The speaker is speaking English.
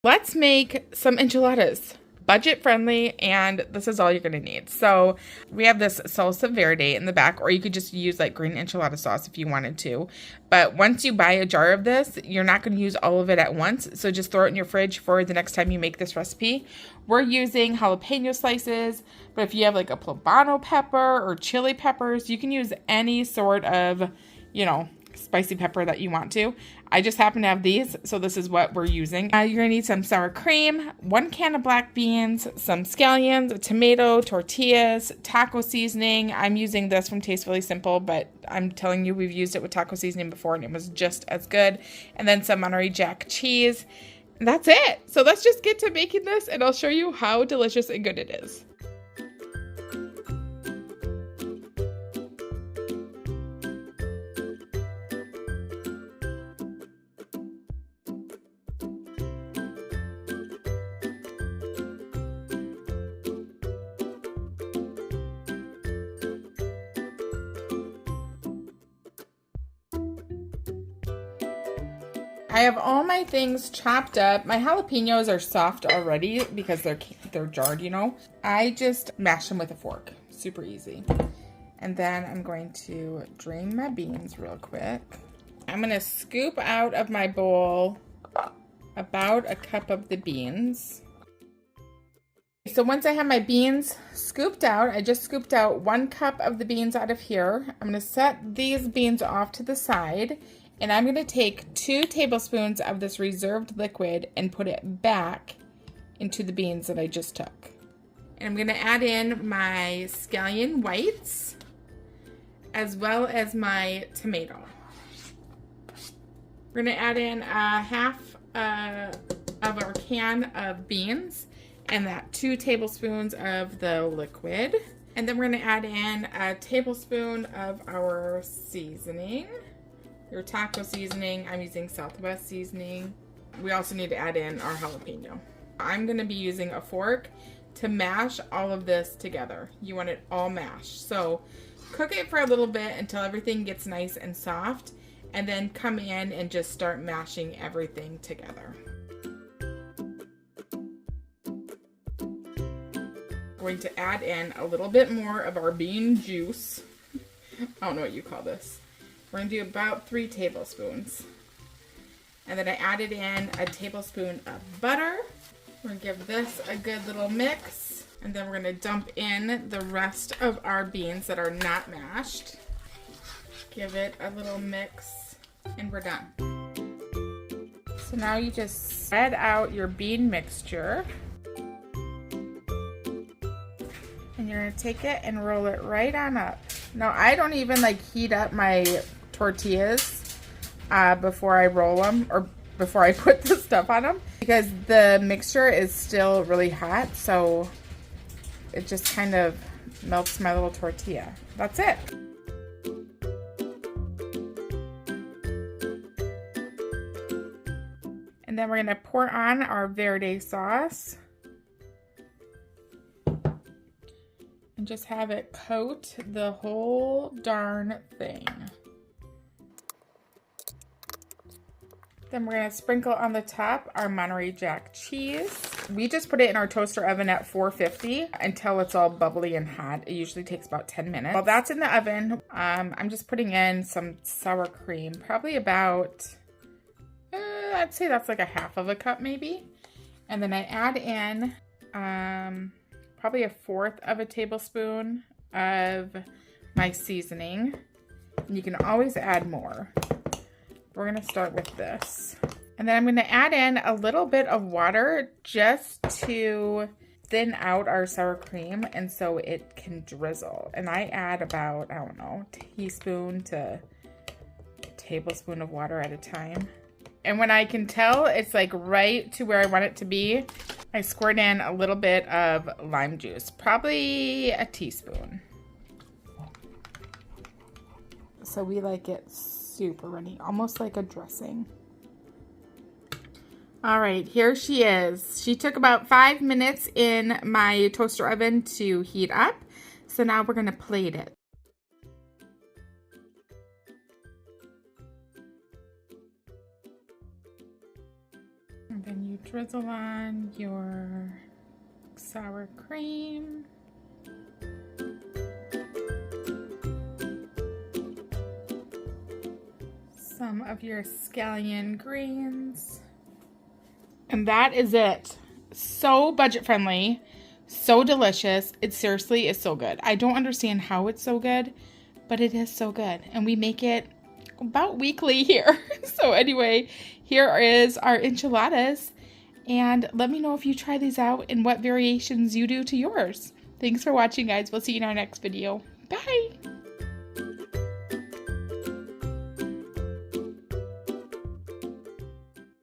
Let's make some enchiladas. Budget friendly, and this is all you're gonna need. So we have this salsa verde in the back, or you could just use like green enchilada sauce if you wanted to. But once you buy a jar of this, you're not gonna use all of it at once. So just throw it in your fridge for the next time you make this recipe. We're using jalapeno slices, but if you have like a poblano pepper or chili peppers, you can use any sort of, spicy pepper that you want to. I just happen to have these, so this is what we're using. You're gonna need some sour cream, 1 can of black beans, some scallions, a tomato, tortillas, taco seasoning. I'm using this from Tastefully Simple, but I'm telling you, we've used it with taco seasoning before and it was just as good. And then some Monterey Jack cheese. And that's it. So let's just get to making this and I'll show you how delicious and good it is. I have all my things chopped up. My jalapenos are soft already because they're jarred, I just mash them with a fork. Super easy. And then I'm going to drain my beans real quick. I'm going to scoop out of my bowl about a cup of the beans. So once I have my beans scooped out, I just scooped out 1 cup of the beans out of here. I'm going to set these beans off to the side. And I'm going to take 2 tablespoons of this reserved liquid and put it back into the beans that I just took. And I'm going to add in my scallion whites as well as my tomato. We're going to add in half of our can of beans and that 2 tablespoons of the liquid. And then we're going to add in a tablespoon of our seasoning. Your taco seasoning. I'm using Southwest seasoning. We also need to add in our jalapeno. I'm going to be using a fork to mash all of this together. You want it all mashed. So cook it for a little bit until everything gets nice and soft, and then come in and just start mashing everything together. Going to add in a little bit more of our bean juice. I don't know what you call this. We're going to do about 3 tablespoons. And then I added in a tablespoon of butter. We're going to give this a good little mix. And then we're going to dump in the rest of our beans that are not mashed. Give it a little mix and we're done. So now you just spread out your bean mixture. And you're going to take it and roll it right on up. Now I don't even heat up my tortillas before I roll them or before I put the stuff on them, because the mixture is still really hot, so it just kind of melts my little tortilla. That's it. And then we're going to pour on our verde sauce and just have it coat the whole darn thing. Then we're going to sprinkle on the top our Monterey Jack cheese. We just put it in our toaster oven at 450 until it's all bubbly and hot. It usually takes about 10 minutes. While that's in the oven, I'm just putting in some sour cream, probably about, I'd say that's like a half of a cup maybe. And then I add in probably 1/4 of a tablespoon of my seasoning. And you can always add more. We're going to start with this. And then I'm going to add in a little bit of water just to thin out our sour cream and so it can drizzle. And I add about, I don't know, teaspoon to tablespoon of water at a time. And when I can tell it's like right to where I want it to be, I squirt in a little bit of lime juice, probably a teaspoon. So we like it super runny, almost like a dressing. All right, here she is. She took about 5 minutes in my toaster oven to heat up. So now we're gonna plate it. And then you Drizzle on your sour cream. Some of your scallion greens. And that is it. So budget friendly, so delicious. It seriously is so good. I don't understand how it's so good, but it is so good. And we make it about weekly here. So anyway, here is our enchiladas. And let me know if you try these out and what variations you do to yours. Thanks for watching, guys. We'll see you in our next video. Bye.